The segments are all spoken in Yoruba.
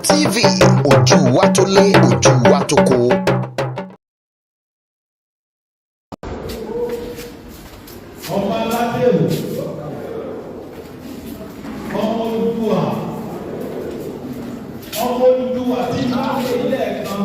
TV, ojú wa tó lé, ojú wa tó kó. Ọmọ aládé o, ọmọ Olúwa, tí máa ń lé ilé ẹ̀kan.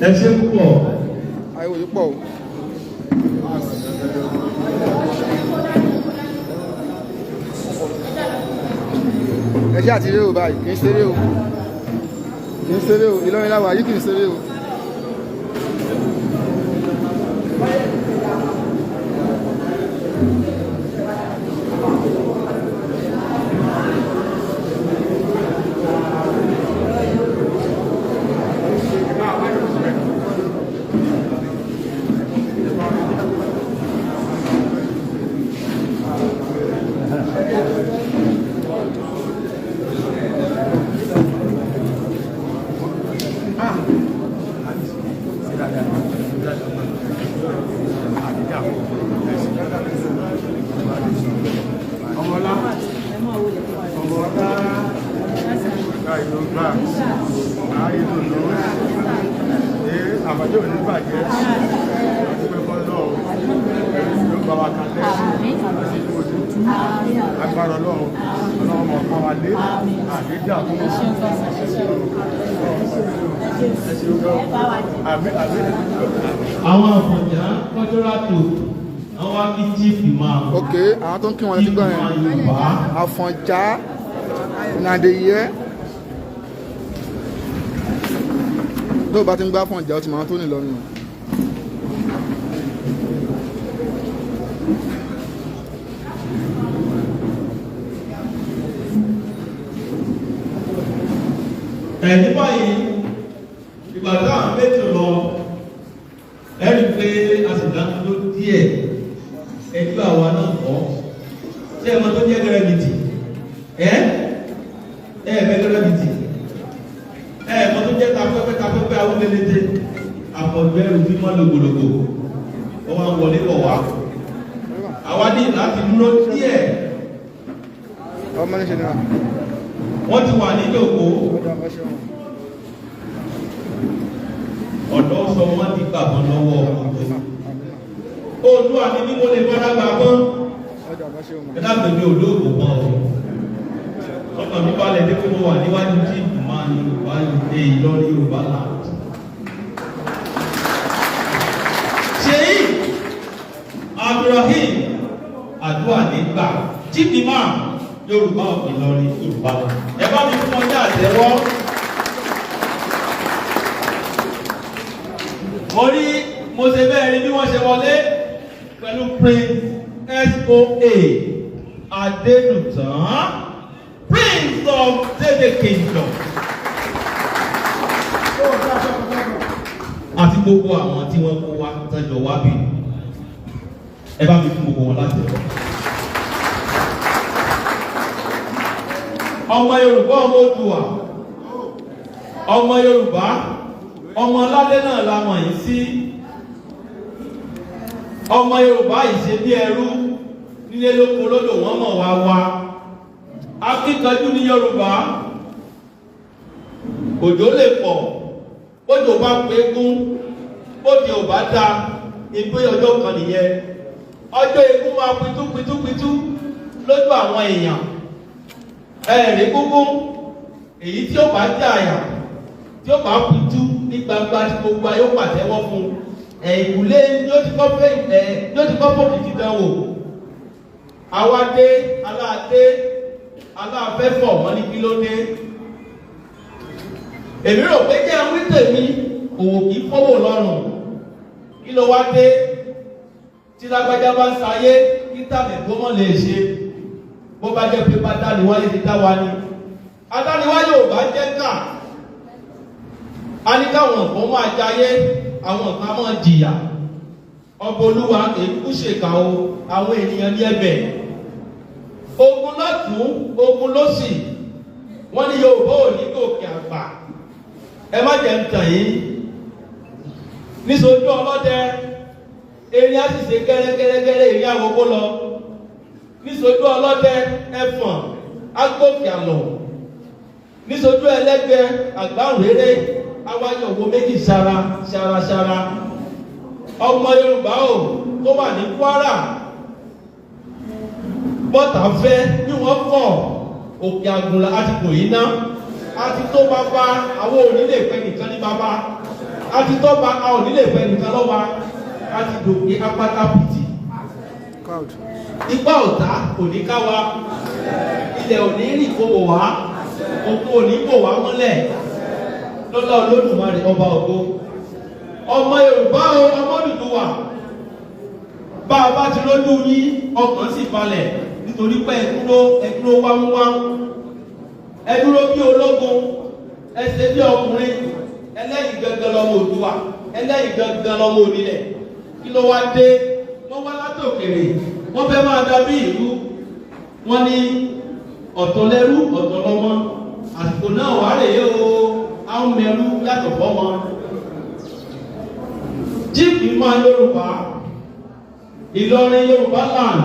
ẹ ṣe púpọ̀. àìwò yìí pọ̀ o. ẹ ṣe àti eré o báyìí kì í ṣeré o kì í ṣeré o Ìlọrin láwà yìí kì í ṣeré o. àbájọ́ òní bàjẹ́ ọdún pẹ́kọ́ lọ́wọ́ yóò bá wa kalẹ̀ àti òtútù agbára ọlọ́run ọlọ́run ọ̀pá wa lé àdéjà fún àwọn àfọ̀njá kọ́jọ́rátò àwọn akíjíìpì máa ok àwọn tó ń kí wọn lẹ́tí gbọ́ yẹn àfọ̀njá nàdèyẹ tó bá ti ń gbá àfọ̀njá ó ti máa tó ní Ìlọrin. ẹ̀ní báyìí ìgbà táwọn méjì lọ ẹ̀rí pé a sì dánú díẹ̀ ẹgbẹ́ àwa náà kọ́ tí ẹ̀mọ́ tó jẹ́ gẹ́rẹ́bìtì ẹ̀ẹ̀mẹ́ gẹ́rẹ́bìtì ẹ̀ẹ̀mọ́ tó jẹ́ tapẹ́pẹ́ awúlélẹ́tẹ́ àpọ̀jù ẹrù tí wọ́n lògbòlògbò wọ́n máa ń wọlé bọ̀ wá àwa ní láti dúró díẹ̀ ọmọ ní ṣe náà wọ́n ti wà ní ìjòkó ọ̀dọ́ sọ wọ́n ti gbàgbọ́n lọ́wọ́ Oòduà ní bí mo lè bọ́dá gbàgbọ́n ẹ̀dàgbẹ̀ ní olóògùn mọ́ ọ̀nà mi balẹ̀ dé pé mo wà níwájú tí máa ní Yorùbá ìdè Ìlọrin Yorùbá náà ṣèyí Abdulrahim àdúrà nígbà jíìpì máa Yorùbá Ìlọrin Yorùbá ẹ bá mi fún ọjà àtẹ́wọ́ mo rí mo ṣe bẹ́ẹ̀ rí bí wọ́n ṣe wọlé pẹ̀lú Prince SOA Adénùtàn Prince of Dede Kingdom àti gbogbo àwọn tí wọ́n kó wá tẹ́jọ wá bí ẹ bá mi fún gbogbo wọn láti ẹ̀rọ. ọmọ Yorùbá ọmọ Oòduà ọmọ Yorùbá ọmọ aládé náà la mọ̀ yìí sí ọmọ Yorùbá ìṣe bí ẹrú nílé lóko lódò wọ́n mọ̀ wá wá akíkanjú ní Yorùbá òjò lè pọ̀ òjò bá pégún òjò ò bá dá ìgbé ọjọ́ kan nìyẹn ọjọ́ egún máa pitú lójú àwọn èèyàn ẹ̀rí gúngún èyí tí ó bá jàyà tí ó bá pitú ní gbangba tí gbogbo ayé ó pàtẹ́wọ́ fún ẹ̀yìnkùlé yóò ti kọ́ fòkì ti dánwò àwádé aláàfẹ́fọ̀ wọ́n ní kí ló dé èmi rò pé jẹ́ àwọn tèmi òwò kìí fọ́wọ́ lọ́rùn kí ló wá dé tí lágbájá bá ń sayé kí tàbí tó mọ́ lè ṣe bó bá jẹ́ pé bá dániwáyé ti dá wa ní adániwáyé ò bá jẹ́ ká a ní káwọn nǹkan máa jayé àwọn nǹkan máa jìyà ọba Olúwa èkú ṣèkà o àwọn ènìyàn ní ẹ̀bẹ̀ ogun lọ́tún ogun lósì wọ́n ní Yorùbá ò ní gòkè àgbà ẹ má jẹ́ ń tàn yín níṣojú ọlọ́dẹ eré á sì ṣe gẹ́rẹ́gẹ́rẹ́gẹ́rẹ́ eré àwòkó lọ níṣojú ọlọ́dẹ ẹ̀fọ̀n agbókè àlọ́ níṣojú ẹlẹ́gbẹ́ àgbáǹréré awáyọ̀ owó méjì ṣara ọmọ Yorùbá ò tó wà ní Kwara bọ́tà fẹ́ bí wọ́n kọ̀ òkè àgùnlá àti kò yí ná àti tó bàbá àwọn onílé ìpẹ́ nìkan ní bàbá àti tó bá àwọn onílé ìpẹ́ nìkan lọ́wọ́ àti dòkè apáta pìtì Crowd. Igbá ọ̀tá kò ní ká wa. Ilẹ̀ ò ní rìn kó wò wá. Òkun ò ní bò wá mọ́lẹ̀. Lọ́lá Olódùmarè ọba ògo. Ọmọ Yorùbá o, ọmọ Odùduwà. Bá a bá ti lójú yín, ọkàn sì balẹ̀ nítorí pé ẹ dúró wámúwámú. Ẹ dúró bí ológun, ẹ ṣe bí ọkùnrin. Ẹlẹ́yìn gangan lọmọ Oòduà, ẹlẹ́yìn gangan lọmọ onílẹ̀. Kí ló wá dé? Wọ́n wá látòkèrè, wọ́n fẹ́ máa dàbí ìlú. Wọ́n ní ọ̀tọ̀ lẹ́rú, ọ̀tọ̀ lọ́mọ. Àsìkò náà wà rèé o, àwọn mẹ́rú yàtọ̀ fọ́mọ. Jíìpì máa Yorùbá, Ìlọrin Yorùbá land.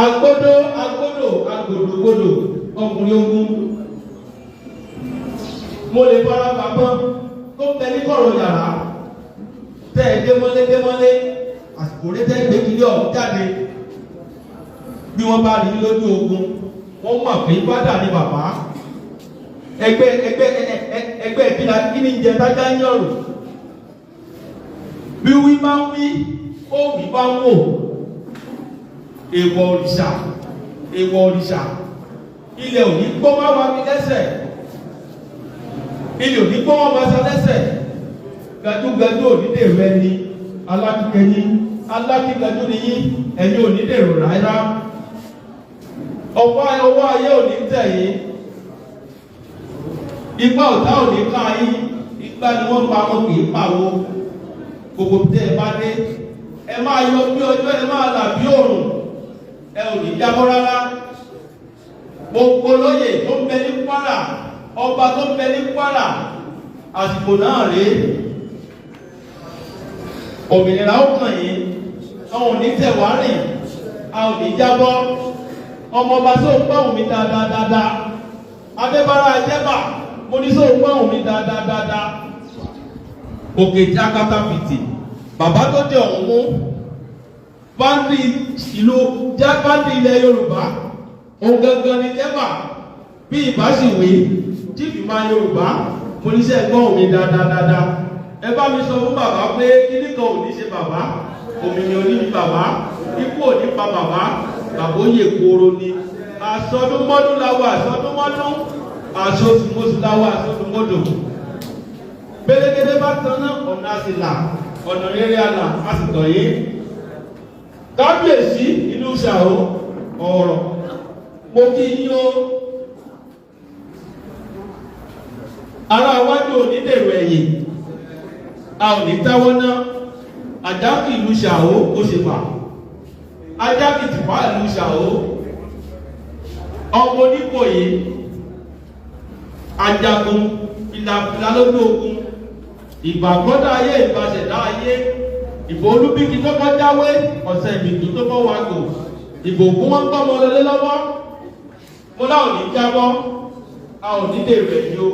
Agbódò, agbòdògbòdò, ọkùnrin ogun. Mo lè fara bàbá tó ń bẹ ní kọ̀rọ̀ yàrá. Tẹ́ ẹ démọ́lé, àsìkò rẹ̀ tẹ́ gbé kiri ọ̀hún jáde. Bí wọ́n bá rí lójú ogun, wọ́n mọ̀ pé bádà ni bàbá. Ẹgbẹ́ ìbílà kí ni jẹ tájá ń yọ̀rù. Bí wí bá ń wí, ó wí bá ń wò. Èèwọ̀ òrìṣà. Ilẹ̀ ò ní gbọ́ wá wa mi lẹ́sẹ̀. Ilẹ̀ ò ní gbọ́ wá wa sa lẹ́sẹ̀. Gbajúgbajú onídèrò ẹni, alákìgbàjú ni yín, ẹni onídèrò rárá. Ọwọ́ ayé ò ní tẹ̀ yín. Igbá ọ̀tá ò ní ká yín. Igbá ni wọ́n pa wọn kì í pàwó. Gbogbo tẹ́ ẹ bá dé. Ẹ máa yọ bí ọjọ́, ẹ máa là bí òrùn. Ẹ ò ní jábọ́ rárá. Gbogbo lóyè tó ń bẹ ní Kwara, ọba tó ń bẹ ní Kwara, àsìkò náà rèé. Òmìnira ó kàn yín, àwọn ò ní tẹ̀wárì, a ò ní jábọ́. Ọmọọba sóò gbọ́hùn mi dáadáa. Adébára Ajẹ́bà, mo ní sóò gbọ́hùn mi dáadáa. Òkè Jákátá fìtì, bàbá tó jẹ ọ̀hún mú. Báńdì ìlú Jákàndì ilẹ̀ Yorùbá, òun gangan ni Jẹ́bà. Bí ìbáṣìwé, jíìpì máa Yorùbá, mo ní sẹ́ gbọ́hùn mi dáadáa. Ẹ bá mi sọ fún bàbá pé kíní kan ò ní ṣe bàbá, òmìnira ò ní ní bàbá, ikú ò ní pa bàbá, bàbá ó yè kóró ni. Àsọdúnmọ́dún láwọ àsọdúnmọ́dún, àsọdúnmọ́dún láwọ àsọdúnmọ́dún. Gbẹ́lẹ́gẹ́dẹ́ bá tanná ọ̀nà àsìlà, ọ̀nà rere àlà àsìtọ̀ yìí. Kábíyèsí inú ṣàró ọ̀rọ̀, mo kí yín o. Ará iwájú ò ní dèrò ẹ̀yìn. A ò ní táwọ́ ná. Àjákì ìlú ṣàó ó ṣe fà. Ajákì tìpá ìlú ṣàó. Ọmọ Oníkòyí. Ajagun ìlàpìlà lójú ogun. Ìgbàgbọ́dá ayé ìbáṣẹ̀dá ayé. Ìbò Olúbíkí tó kọ́ jáwé. Ọ̀sẹ̀ ìbìkí tó kọ́ wagò. Ìbò ògún wọn gbọ́ ọmọ lọlé lọ́wọ́. Mo láwọn ní jábọ́. A ò ní dèrò ẹ̀yìn o.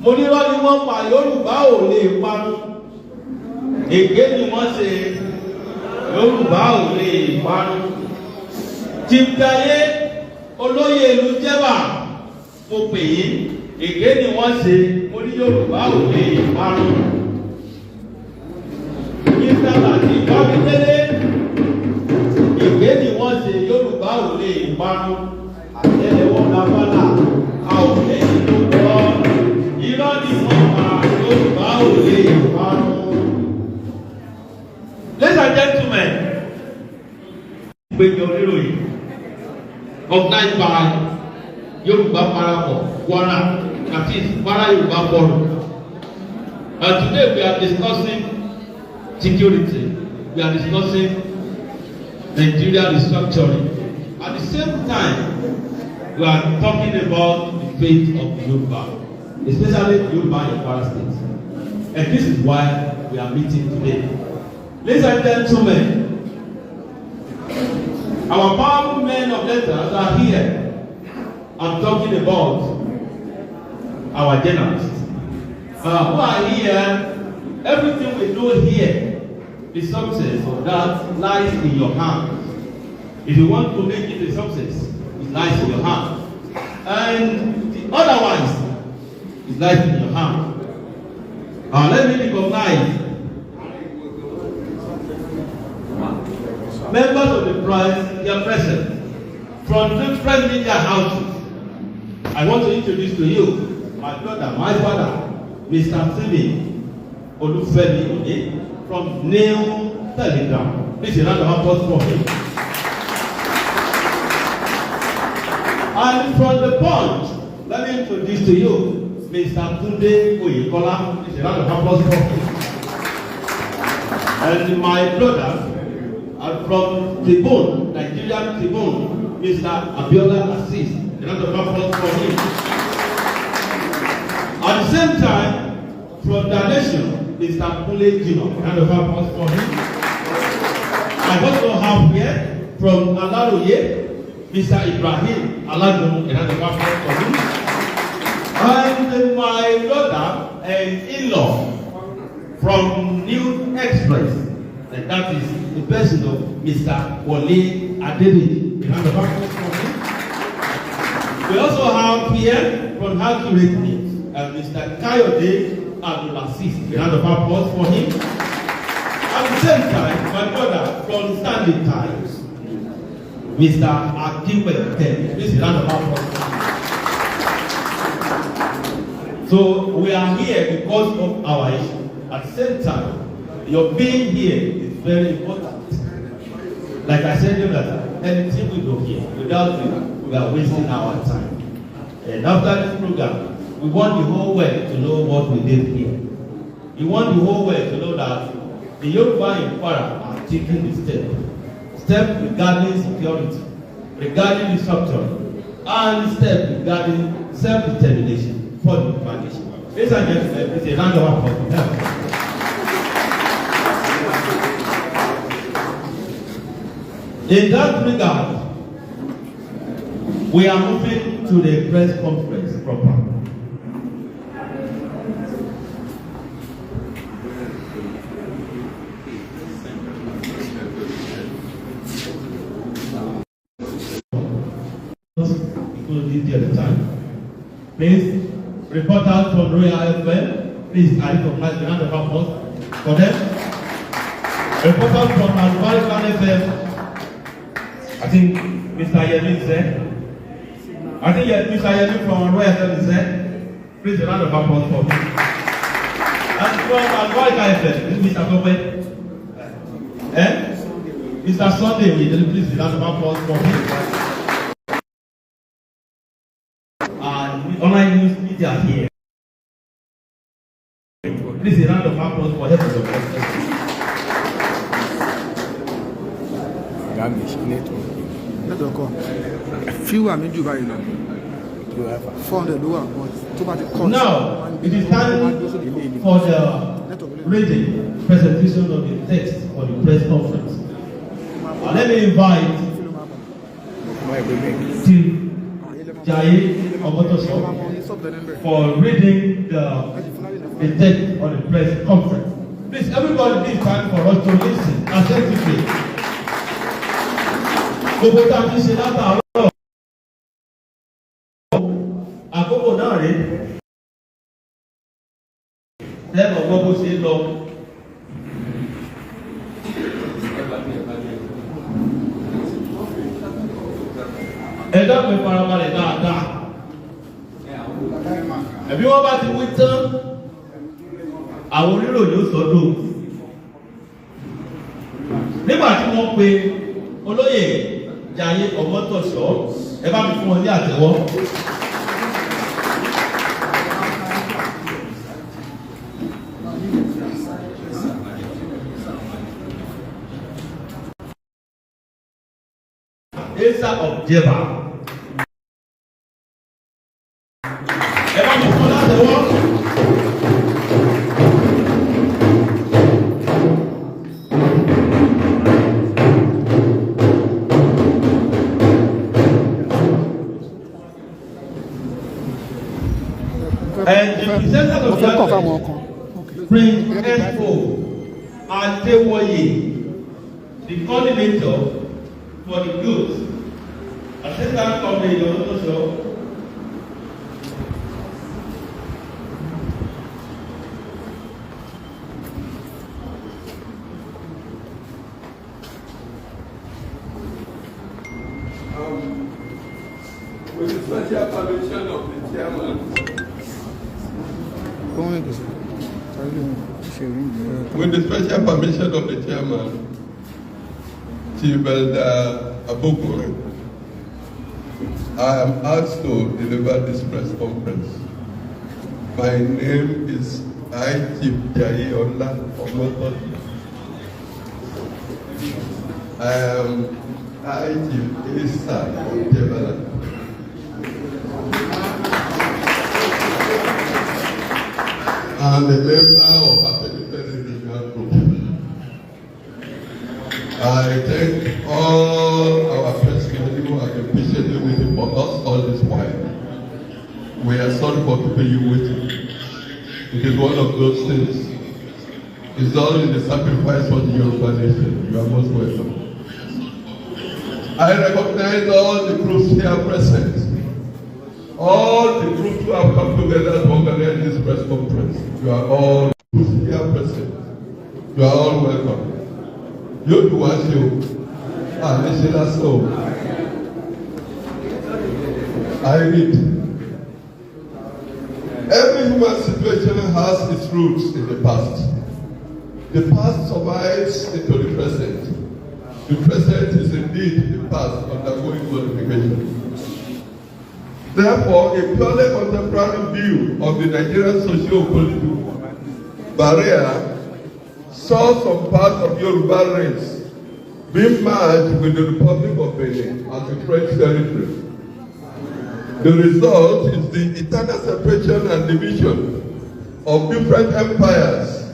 Mo ní rọ́ ni wọ́n pa Yorùbá ò lè parun. Èké ni wọ́n ṣe Yorùbá ò lè parun. Tìgbàyé olóyè ìlú Jẹ́bà mo pè yín. Èké ni wọ́n ṣe, mo ní Yorùbá ò lè parun. Ìsàlà ti Bámidélé. Èké ni wọ́n ṣe, Yorùbá ò lè parun. Àtẹ́lẹwọ́ lábálà, a ò lè tó gbọ́. Irọ́ ni wọ́n pa Yorùbá ò lè parun. Ladies and gentlemen, ìgbẹ́jọ oníròyìn organized by Yoruba Parapọ̀ Kwara, that is Kwara Yoruba Forum. And today we are discussing security. We are discussing Nigeria restructuring. At the same time, we are talking about the fate of Yoruba, especially Yoruba in Kwara State. And this is why we are meeting today. Ladies and gentlemen, our powerful men of letters are here. I'm talking about our journalists who are here. Everything we do here, the success of that lies in your hands. If you want to make it a success, it lies in your hands. And the otherwise, it lies in your hands. Let me recognize members of the press here present from different media houses, I want to introduce to you my brother, my father, Mr. Simi Olufemi Ode from New Telegram. Please, a round of applause for him. And from the Punch, let me introduce to you Mr. Tunde Oyekola. Please, a round of applause for him. And my brother from Tribune, Nigerian Tribune, Mr. Abiola Assis. A round of applause for him. At the same time, from the nation, Mr. Kule Jino. A round of applause for him. I also have here from Alaroye, Mr. Ibrahim Alagun. A round of applause for him. And my brother and in-law from New Express, and that is the person of Mr. Wole Adebisi. A round of applause for him. We also have here from Accurate News, Mr. Kayode Abdulaziz. A round of applause for him. At the same time, my brother from Standing Times, Mr. Akiwete. Please, a round of applause for him. So we are here because of our issue. At the same time, your being here is very important. Like I said earlier, anything we do here, without you, we are wasting our time. And after this program, we want the whole world to know what we did here. We want the whole world to know that the Yoruba in Kwara are taking the step regarding security, regarding restructuring, and step regarding self-determination for the foundation. Ladies and gentlemen, it's a round of applause for them. In that regard, we are moving to the press conference proper. Please, reporters from Royal FM, please, I recognize the round of applause for them. Reporters from Alvarican FM, I think Mr. Yemi is there. I think Mr. Yemi from Royal FM is there. Please, a round of applause for him. And from Alvarican FM, Mr. Kope. Mr. Sunday, please, a round of applause for him. Online news media here. Please, a round of applause for them. Few are made you by 400 lower, but too much cost. Now, it is time for the reading, presentation of the text for the press conference. Let me invite Steve Jaye Omotoso for reading the text on the press conference. Please, everybody, this time for us to listen attentively. Gbogbo tá a ti ṣe látàárọ̀ àkókò náà rèé lẹ́nu ọgbọ́n bó ṣe ń lọ. Ẹ dákun ìfarabalẹ̀ dáadáa. Ẹ̀bí wọ́n bá ti wí tán, àwọn oníròyìn ó sọ́dọ̀. Nígbà tí wọ́n pe olóyè Jaiye Omotoso, ẹ bá mi fún wọn ní àtẹ́wọ́. Esa Objeva. Ẹ bá mi fún wọn látẹ́wọ́. And the presenter of the Prince Expo Adewoye, the coordinator for the goods, assistant company also. special permission of the chairman, with the special permission of the chairman, Chief Elder Abokore, I am asked to deliver this press conference. My name is I. Chief Jai Ola Omoto. I am I. Chief Isa Ojebala. I'm a member of Apelipele Regional Group. I thank all our presidents who have been patiently waiting for us all this while. We are sorry for keeping you waiting. It is one of those things. It's all in the sacrifice for the Yoruba nation. You are most welcome. I recognize all the groups here present. All the groups who have come together to organize this press conference. You are all groups here present. You are all welcome. You do what you I read. Every human situation has its roots in the past. The past survives into the present. The present is indeed the past undergoing modification. Therefore, a purely contemporary view of the Nigerian socio-political barrier saw some part of Yoruba race being merged with the Republic of Benin as a French territory. The result is the eternal separation and division of different empires,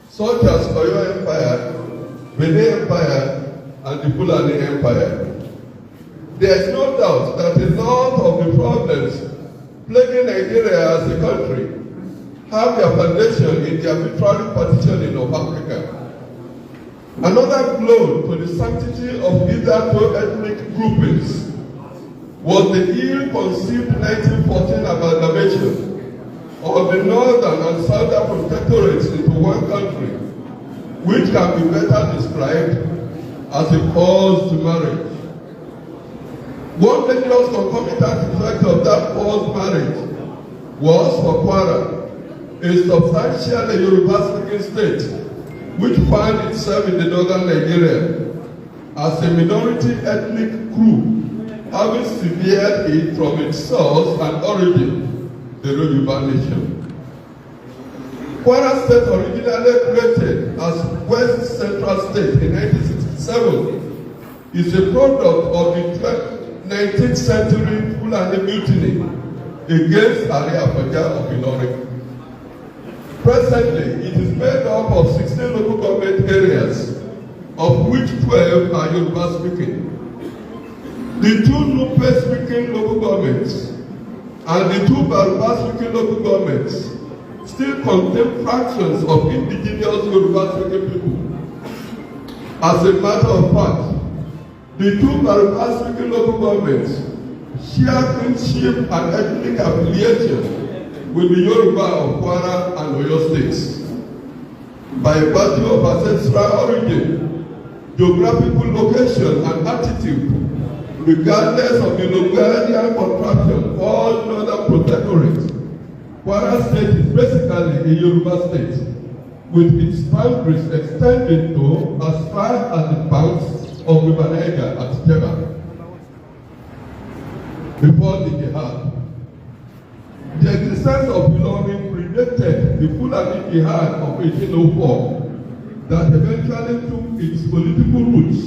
such as Oyo Empire, Benin Empire, and the Fulani Empire. There is no doubt that a lot of the problems plaguing Nigeria as a country have their foundation in the arbitrary partitioning of Africa. Another blow to the sanctity of either two ethnic groupings was the ill-conceived 1914 amalgamation of the northern and southern protectorates into one country, which can be better described as a cause to marriage. One dangerous concomitant effect of that forced marriage was for Kwara, a substantial Yoruba-speaking state, which found itself in the northern Nigeria as a minority ethnic group, having severed it from its source and origin, the Yoruba nation. Kwara State, originally created as West Central State in 1967, is a product of the 19th century Fulani mutiny against Ali Afaja of Ilorin. Presently, it is made up of 16 local government areas, of which 12 are Yoruba speaking. The 2 Nupe speaking local governments and the 2 Baruba speaking local governments still contain fractions of indigenous Yoruba speaking people. As a matter of fact, the 2 Baruba speaking local governments share kinship and ethnic affiliation with the Yoruba of Kwara and Oyo states. By virtue of ancestral origin, geographical location, and attitude, regardless of the Logarian contraction called Northern Protectorate, Kwara State is basically a Yoruba state, with its boundaries extending to as far as the banks of River Niger at Jeba. Before the jihad, the existence of Ilorin predated the Fulani jihad of 1804 that eventually took its political roots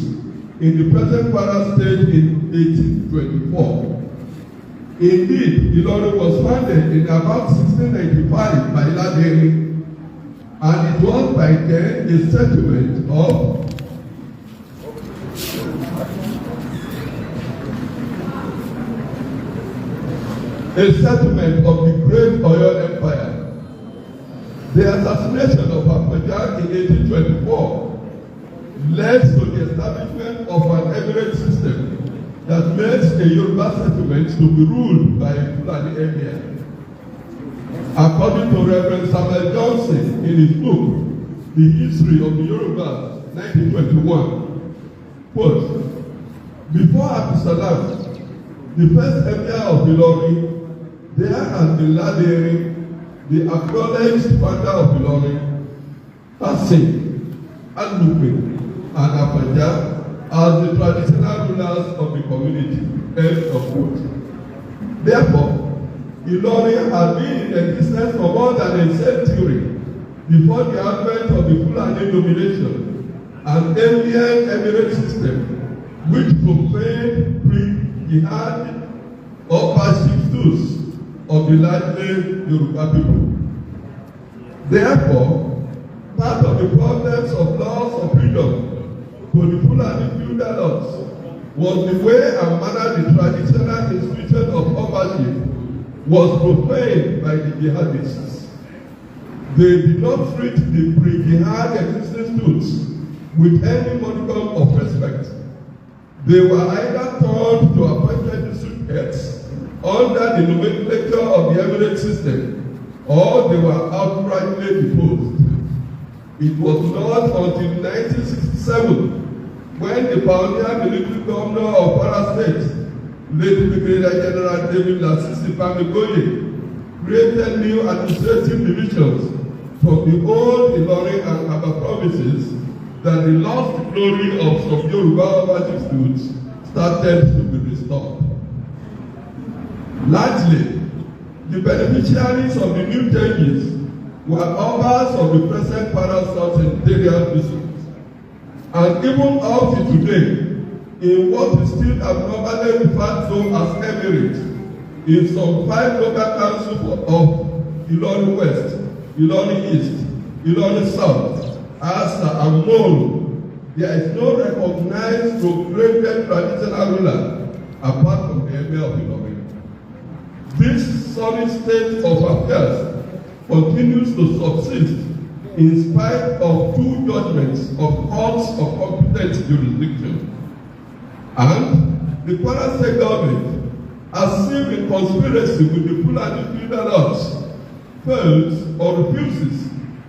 in the present Kwara State in 1824. Indeed, Ilorin was founded in about 1695 by Ladeni, and it was by then a settlement of the great Oyo Empire. The assassination of Afaja in 1824 led to the establishment of an emirate system that makes a Yoruba settlement to be ruled by a Fulani emir. According to Reverend Samuel Johnson in his book, The History of the Yoruba, 1921, quote, before Abdulsalam, The first emir of Ilorin, there has been Ilorin, the acknowledged father of Ilorin, Asin, Alupe, and Apaja as the traditional rulers of the community. End of quote. Therefore, Ilorin had been in existence for more than a century before the advent of the Fulani domination and alien emirate system, which profaned pre-jihad or passive tools of the largely Yoruba people. Therefore, part of the problems of loss of freedom to the Fulani feudal lords was the way and manner the traditional institution of ownership was profaned by the jihadists. They did not treat the pre-jihad existing tools with any modicum of respect. They were either turned to appointed district heads under the nomenclature of the emirate system, or they were outrightly deposed. It was not until 1967 when the pioneer military governor of Kwara State, late Brigadier General David Lasisi Bamigoye, created new administrative divisions from the old Ilorin and Aba provinces, that the lost glory of some Yoruba ownership roots started to be restored. Largely, the beneficiaries of the new changes were members of the present Kwara South Senatorial district. And even up to today, in what is still abnormally referred to as emirate, in some 5 local councils of Ilorin West, Ilorin East, Ilorin South, Asa, and Moro, there is no recognized proclaimed traditional ruler apart from the emir of Ilorin. This solid state of affairs continues to subsist in spite of 2 judgments of courts of competent jurisdiction. And the Kwara State government, as if in conspiracy with the Fulani feudal lords, fails or refuses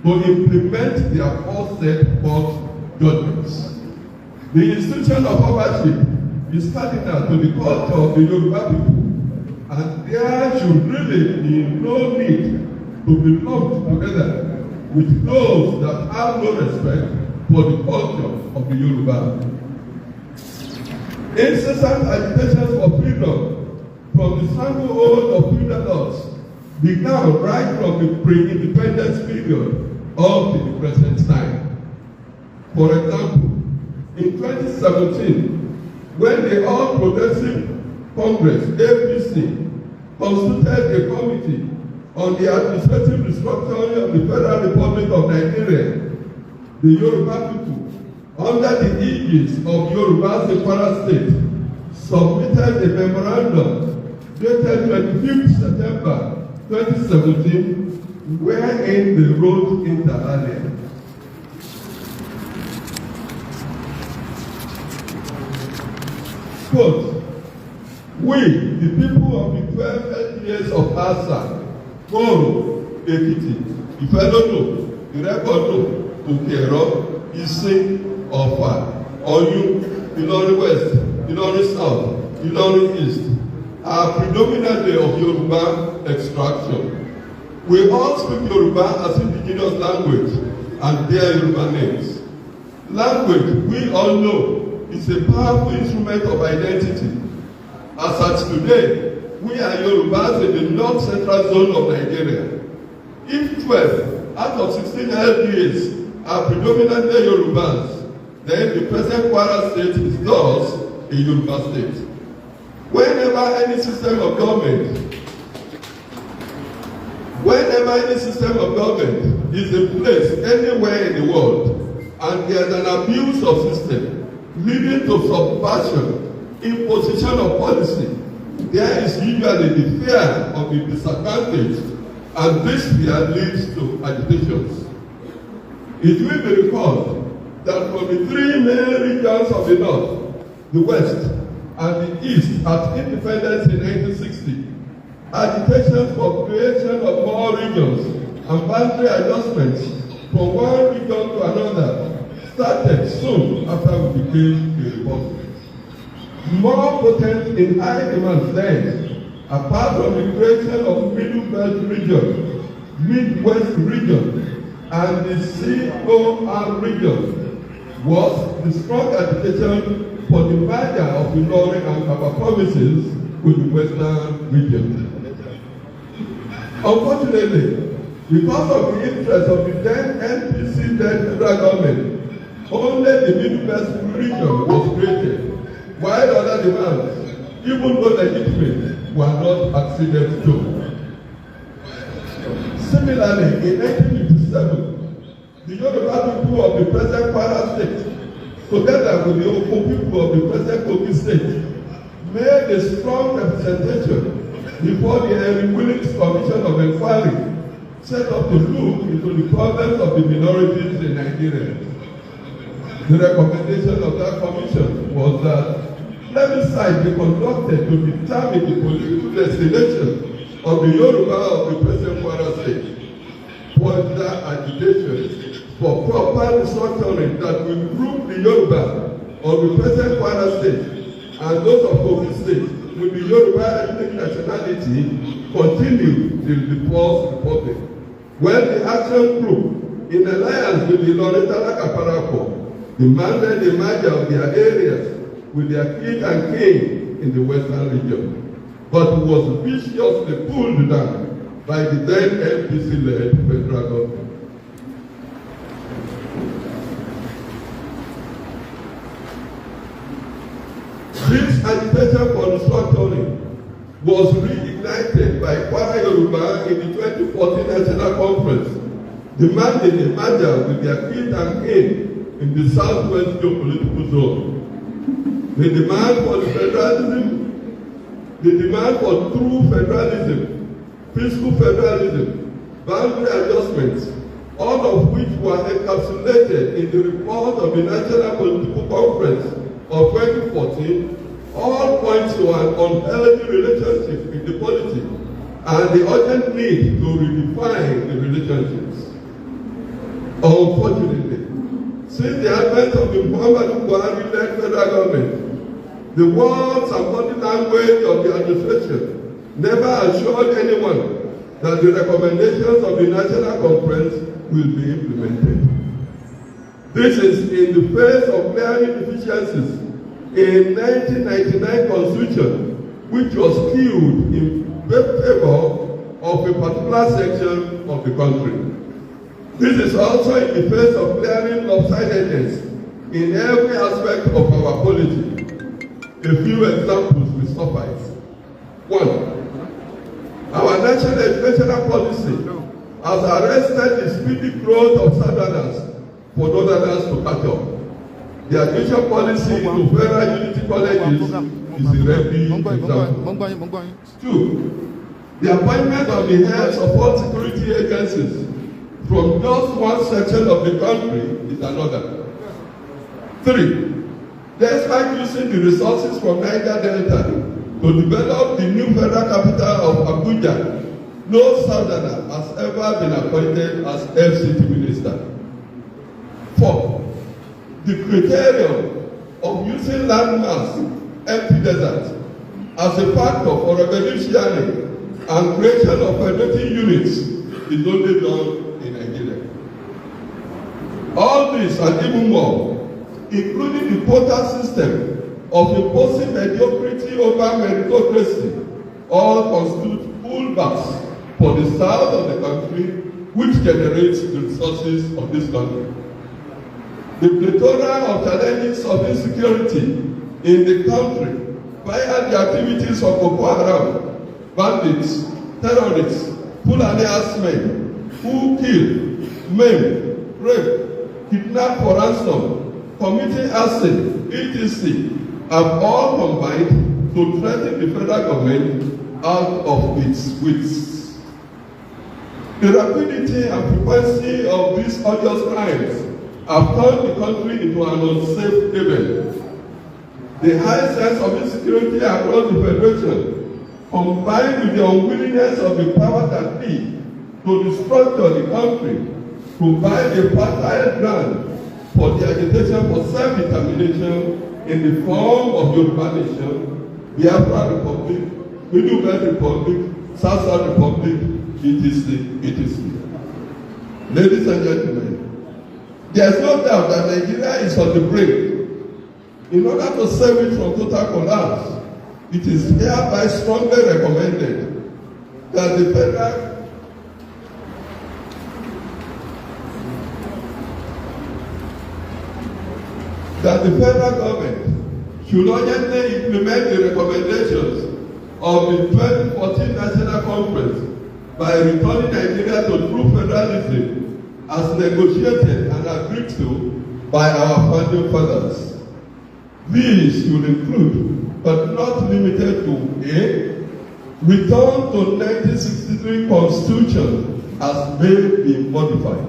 to implement their aforesaid court judgments. The institution of ownership is cardinal to the culture of the Yoruba people, and there should really be no need to be lumped together with those that have no respect for the culture of the Yoruba. Incessant agitations for freedom from the stranglehold of feudal lords began right from the pre-independence period up to the present time. For example, in 2017, when the All Progressive Congress, APC, constituted a committee on the administrative restructuring of the Federal Republic of Nigeria, the Yoruba people, under the aegis of Yoruba Kwara State, submitted a memorandum dated 25th September 2017, wherein they wrote inter alia. Quote, we, the people of the 12 years of Asa, Koro, Ekiti, Ifedodo, Irekodo, Okero, Isin, Ofa, Oyun, Ilorin West, Ilorin South, Ilorin East, are predominantly of Yoruba extraction. We all speak Yoruba as indigenous language and bear Yoruba names. Language, we all know, is a powerful instrument of identity. As at today, we are Yorubas in the north central zone of Nigeria. If 12 out of 16 LDAs are predominantly Yorubas, then the present Kwara State is thus a Yoruba state. Whenever any system of government is in place anywhere in the world, and there is an abuse of system leading to subversion, imposition of policy, there is usually the fear of the disadvantaged, and this fear leads to agitations. It will be recalled that from the 3 main regions of the north, the west, and the east at independence in 1960, agitations for creation of more regions and boundary adjustments from one region to another started soon after we became a republic. more potent in high demand then, apart from the creation of Middle Belt region, Midwest region, and the COR region, was the strong agitation for the merger of the Ilorin and Kwara provinces with the Western region. Unfortunately, because of the interest of the then NPC-led federal government, only the Midwest region was created, while other demands, even though legitimate, were not acceded to. Similarly, in 1957, the Yoruba people of the present Kwara state, together with the Oko people of the present Kogi state, made a strong representation before the Henry Williams Commission of Inquiry set up to look into the problems of the minorities in Nigeria. The recommendation of that commission was that plebiscite be conducted to determine the political destination of the Yoruba of the present Kwara state. Further agitation for proper restructuring that will group the Yoruba of the present Kwara state and those of Kogi state with the Yoruba ethnic nationality continued till the Fourth Republic, when the action group, in alliance with the Ilorin Centra demanded the merger of their areas with their king and king in the Western region, but was viciously pulled down by the then NPC-led federal government. This agitation for restructuring was reignited by Kwara Yoruba in the 2014 National Conference, demanding a merger with their king and king in the southwest geopolitical zone. The demand for federalism, the demand for true federalism, fiscal federalism, boundary adjustments, all of which were encapsulated in the report of the National Political Conference of 2014, all point to an unhealthy relationship in the polity and the urgent need to redefine the relationships. Unfortunately, since the advent of the Muhammadu Buhari-led federal government, the words and body language of the administration never assured anyone that the recommendations of the National Conference will be implemented. This is in the face of glaring deficiencies in 1999 Constitution, which was skewed in favor of a particular section of the country. This is also in the face of glaring lopsidedness in every aspect of our polity. A few examples will suffice. 1. Our national educational policy has arrested the speedy growth of southerners for northerners to catch up. The admission policy into federal unity colleges is a ready example. 2. The appointment of the heads of all security agencies from just one section of the country is another. 3. Despite using the resources from Niger Delta to develop the new federal capital of Abuja, no southerner has ever been appointed as FCT minister. 4. The criterion of using landmass, empty desert, as a factor for revolutionary and creation of federating units is only done in Nigeria. All this and even more, including the quota system of imposing mediocrity over meritocracy, all constitute pullbacks for the south of the country, which generates the resources of this country. The plethora of challenges of insecurity in the country via the activities of Boko Haram, bandits, terrorists, Fulani herdsmen, who kill, maim, rape, kidnap for ransom, committing arson, etc., have all combined to threaten the federal government out of its wits. The rapidity and frequency of these odious crimes have turned the country into an unsafe haven. The high sense of insecurity across the Federation, combined with the unwillingness of the power that be to restructure the country, provide a fertile ground for the agitation for self-determination in the form of Yoruba Nation, Biafra Republic, Middle Belt Republic, South Republic, etc. Ladies and gentlemen, there is no doubt that Nigeria is on the brink. In order to save it from total collapse, it is hereby strongly recommended that the federal government should urgently implement the recommendations of the 2014 National Conference by returning Nigeria to true federalism as negotiated and agreed to by our founding fathers. These should include, but not limited to, A. Return to 1963 Constitution as may be modified.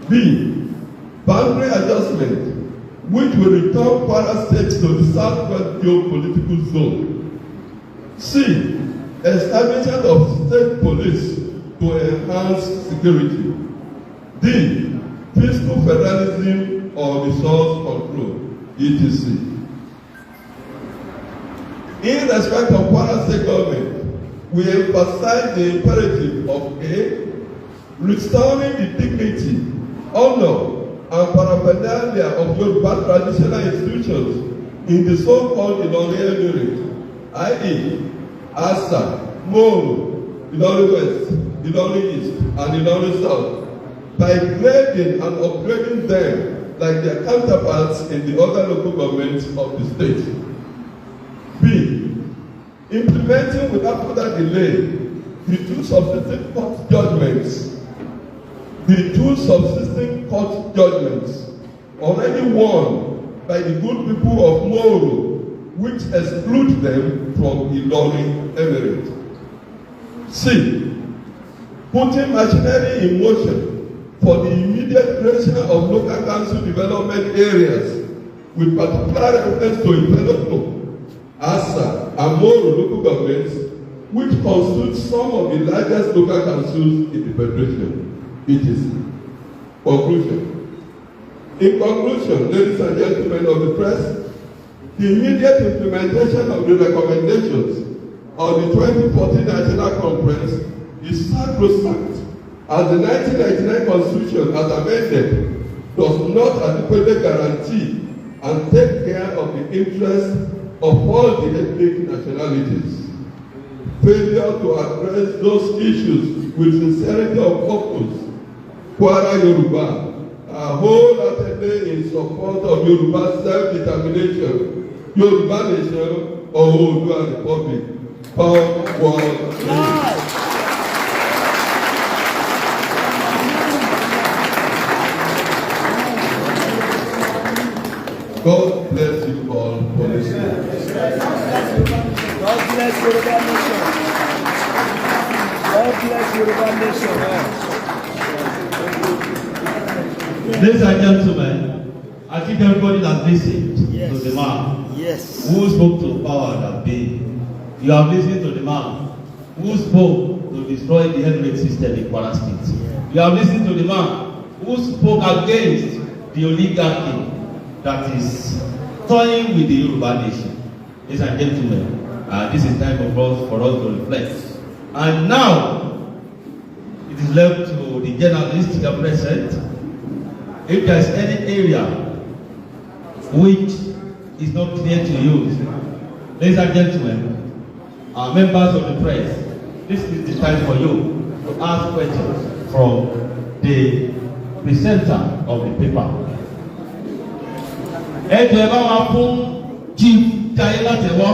B. Boundary adjustment, which will return Kwara State to the southwest geopolitical zone. C. Establishment of state police to enhance security. D. Fiscal federalism or resource control, etc. In respect of Kwara State government, we emphasize the imperative of A. Restoring the dignity, honor, and paraphernalia of Yoruba traditional institutions in the so-called Ilorin Emirate, i.e., Asa, Moro, Ilorin West, Ilorin East, and Ilorin South, by grading and upgrading them like their counterparts in the other local governments of the state. B. Implementing without further delay the two subsisting court judgments. The two subsisting court judgments already won by the good people of Moro, which exclude them from Ilorin Emirate. C. Putting machinery in motion for the immediate creation of local council development areas with particular reference to Ifelopo, Asa, and Moro local governments, which constitute some of the largest local councils in the Federation. It is conclusion. In conclusion, ladies and gentlemen of the press, the immediate implementation of the recommendations of the 2014 National Conference is sacrosanct, as the 1999 Constitution, as amended, does not adequately guarantee and take care of the interests of all the ethnic nationalities. Failure to address those issues with sincerity of purpose, Kwara Yoruba are wholeheartedly in support of Yoruba self-determination, Yoruba Nation, or Oodua Republic. Come one. God bless you all for listening. God bless Yoruba Nation. God bless Yoruba Nation. Ladies and gentlemen, I think everybody has listened to the man who spoke to power that be. You have listened to the man who spoke to destroy the health system in Kwara State. You have listened to the man who spoke against the oligarchy that is toying with the Yoruba Nation. Ladies and gentlemen, this is time for us to reflect. And now, it is left to the journalists that are present. If there is any area which is not clear to you, ladies and gentlemen, members of the press, this is the time for you to ask questions from the presenter of the paper. Ẹ jẹ́ bá wa fún Chief Jaiye látẹ̀wọ́.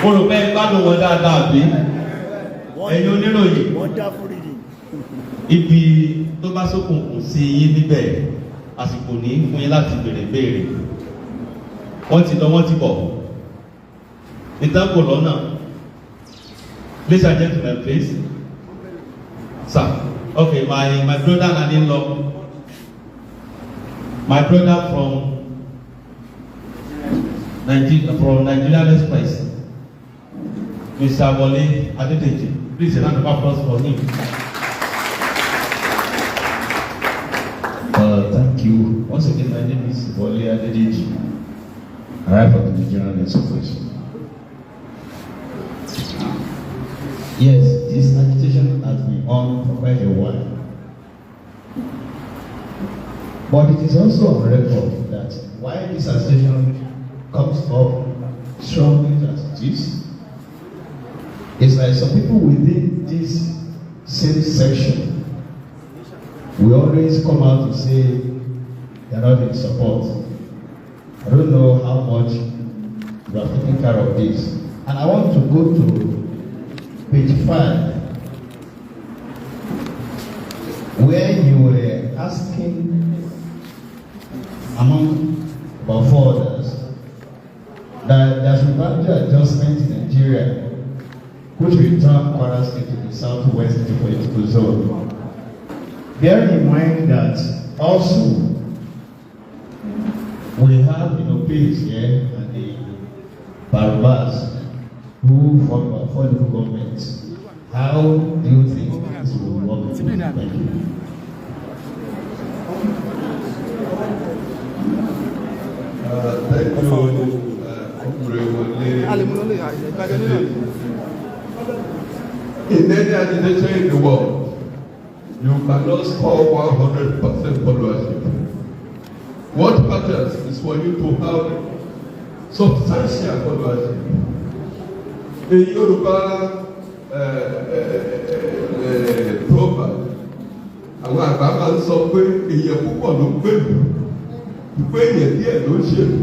Mo rò pé gbádùn wọn dáadáa bí ẹ̀yin oníròyìn. Ibi tó bá ṣókùnkùn sí yín níbẹ̀, àsìkò ní fún yín láti béèrè. Wọ́n ti lọ, wọ́n ti bọ̀. Ìtàn kò lọ́nà. Ladies and gentlemen, please. Sir, okay, my brother and in-law, my brother from Nigerian Express, Mr. Wole Adedeji. Please, a round of applause for him. Thank you. Once again, my name is Wole Adedeji. I arrived from the Nigerian Air Force. Yes, this agitation has been on for quite a while. But it is also on record that while this agitation comes up strongly as it is, it's like some people within this same section will always come out to say they are not in support. I don't know how much you are taking care of this. And I want to go to page 5, where you were asking, among about 4 others, that there's a boundary adjustment in Nigeria which will turn Kwara State to the southwest geopolitical zone. Bear in mind that also we have peers here and the Barbas who form our local government. How do you think this will work? Thank you. Thank you. In any agitation in the world, you cannot score 100% followership. What matters is for you to have substantial followership. A Yoruba proverb, àwọn àgbà máa ń sọ pé èèyàn púpọ̀ ló ń gbèlú, pé èèyàn díẹ̀ ló ń ṣèlú.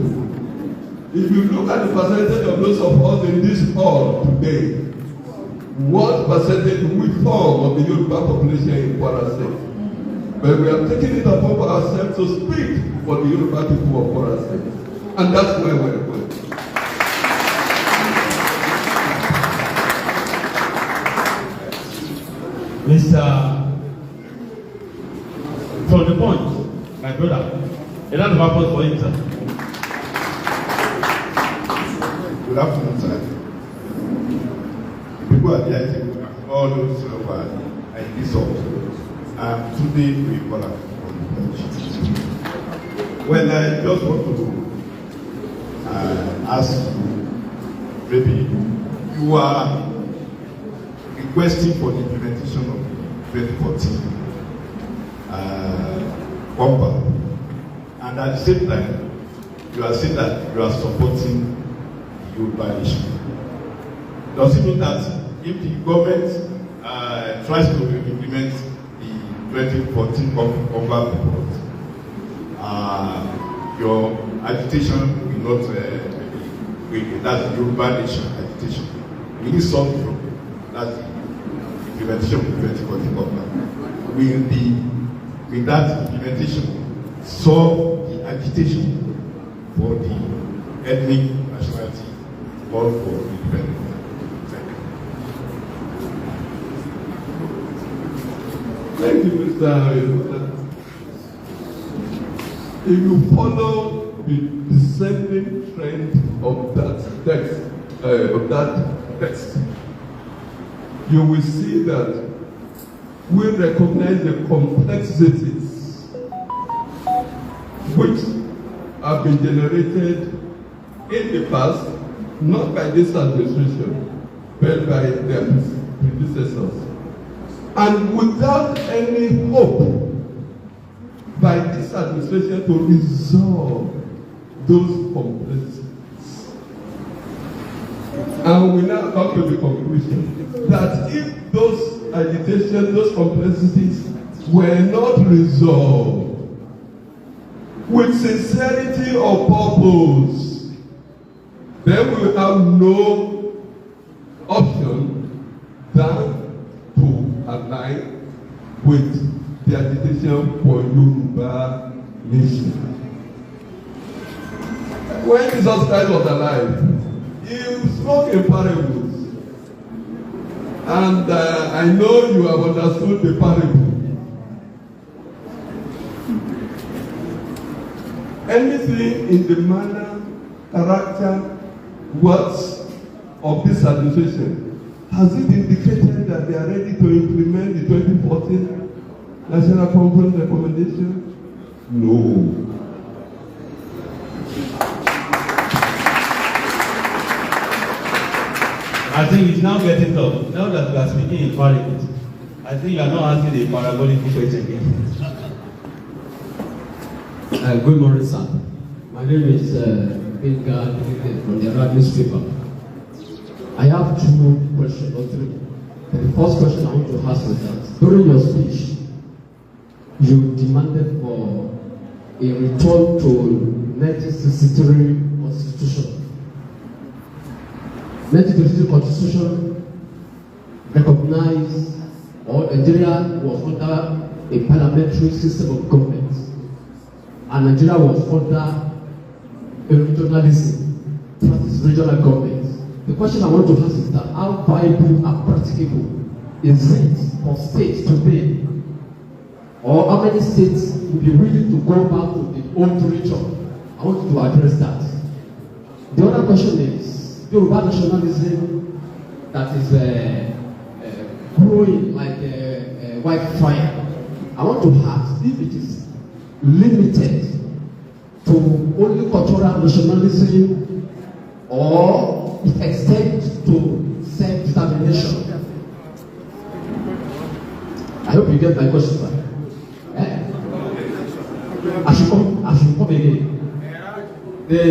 If you look at the percentage of those of us in this hall today, what percentage we form of the Yoruba population in Kwara State? But we are taking it upon ourselves to speak for the Yoruba people of Kwara State. And that's where we're going. Mr. From the point, my brother, a round of applause for him, sir. Good afternoon, sir. People are there, all those who are in this hall. Today we call up. Well, I just want to ask you, maybe you are requesting for the implementation of 2014 Kwara, and at the same time, you are saying that you are supporting the Yoruba nation. Does it mean that if the government tries to implement the 2014 Kwara report, your agitation will not that's the Yoruba nation agitation? Will it solve the problem? That's the implementation of the 2014 Kwara. Will that implementation solve the agitation for the ethnic nationality or for independence? Thank you, Mr. If you follow the descending trend of that text, you will see that we recognize the complexities which have been generated in the past, not by this administration, but by their predecessors. And without any hope by this administration to resolve those complexities. And we now come to the conclusion that if those agitation, those complexities were not resolved with sincerity of purpose, then we will have no option than to align with the agitation for Yoruba nation. When Jesus Christ was alive, he spoke in parables. And I know you have understood the parable. Anything in the manner, character, words of this administration has it indicated that they are ready to implement the 2014 National Conference recommendation? No. I think it's now getting tough. Now that we are speaking in Parliament, I think you are not asking a parabolic question again. Good morning, sir. My name is Benga from the Yoruba newspaper. I have two questions or three. The first question I want to ask is that during your speech, you demanded for a return to 1963 Constitution. 1963 Constitution recognized or Nigeria was under a parliamentary system of government, and Nigeria was under a regionalism, practice regional government. The question I want to ask is that how viable and practicable is it for states today, or how many states will be willing to go back to the old region? I want you to address that. The other question is Yoruba nationalism that is growing like wildfire. I want to ask if it is limited to only cultural nationalism or it extends to self-determination. I hope you get my question, sir. I should come again. The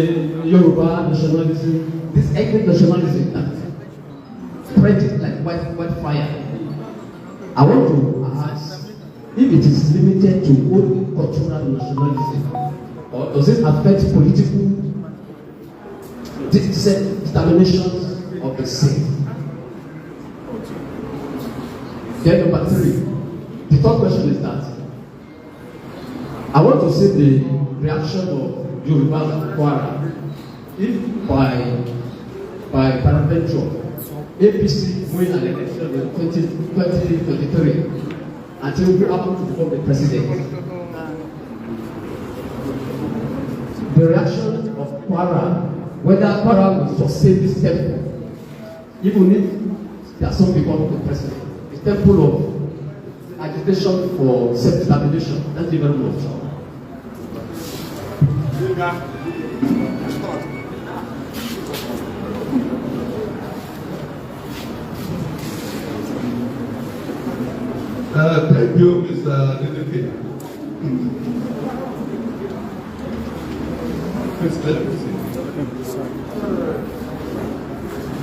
Yoruba nationalism, this ethnic nationalism that spread like wildfire. I want to ask if it is limited to only cultural nationalism, or does it affect political determinations of the state? Then number three, the third question is that I want to see the reaction of Yoruba and Kwara if by paraventure APC win an election in 2023 until we happen to become the president. The reaction of Kwara, whether Kwara will sustain this temple, even if there are some people the president, the temple of agitation for self-determination. Thank you very much. Thank you, Mr. Dedeke.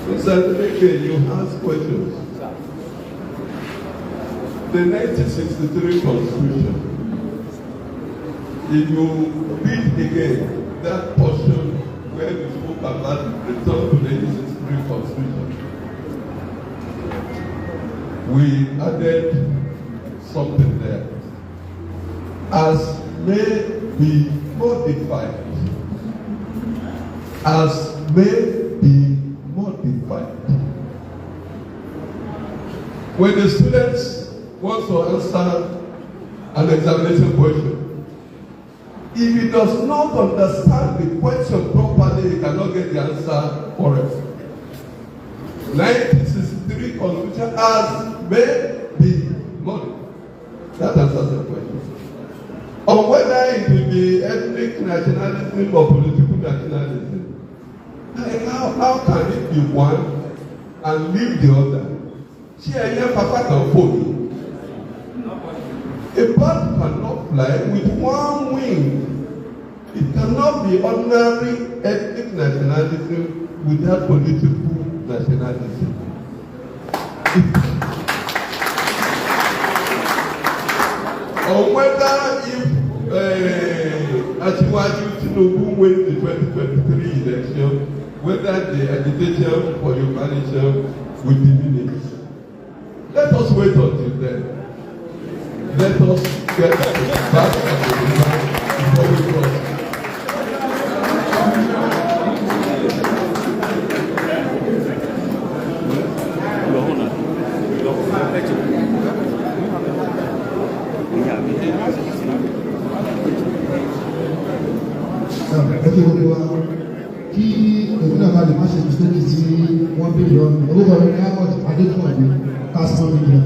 Mr. Dedeke, you asked questions. The 1963 Constitution, if you read again that portion where we spoke about return to the 1963 Constitution, we added something there. As may be modified. As may be modified. When the students want to answer an examination question, if he does not understand the question properly, he cannot get the answer correct. 1963 Constitution as may be modified. That answers the question. On whether it will be ethnic nationalism or political nationalism, how can it be one and leave the other? A bird cannot fly with one wing. It cannot be ordinary ethnic nationalism without political nationalism. Or whether if Asiwaju Tinubu wins the 2023 election, whether the agitation for Yoruba nation will diminish. Let us wait until then. Let us get back to the demand before we cross. Kí òun náà bá lè má ṣe mistake tí wọ́n béèrè ọ̀nà orúkọ mi ní ahmed adékùnrin kásán media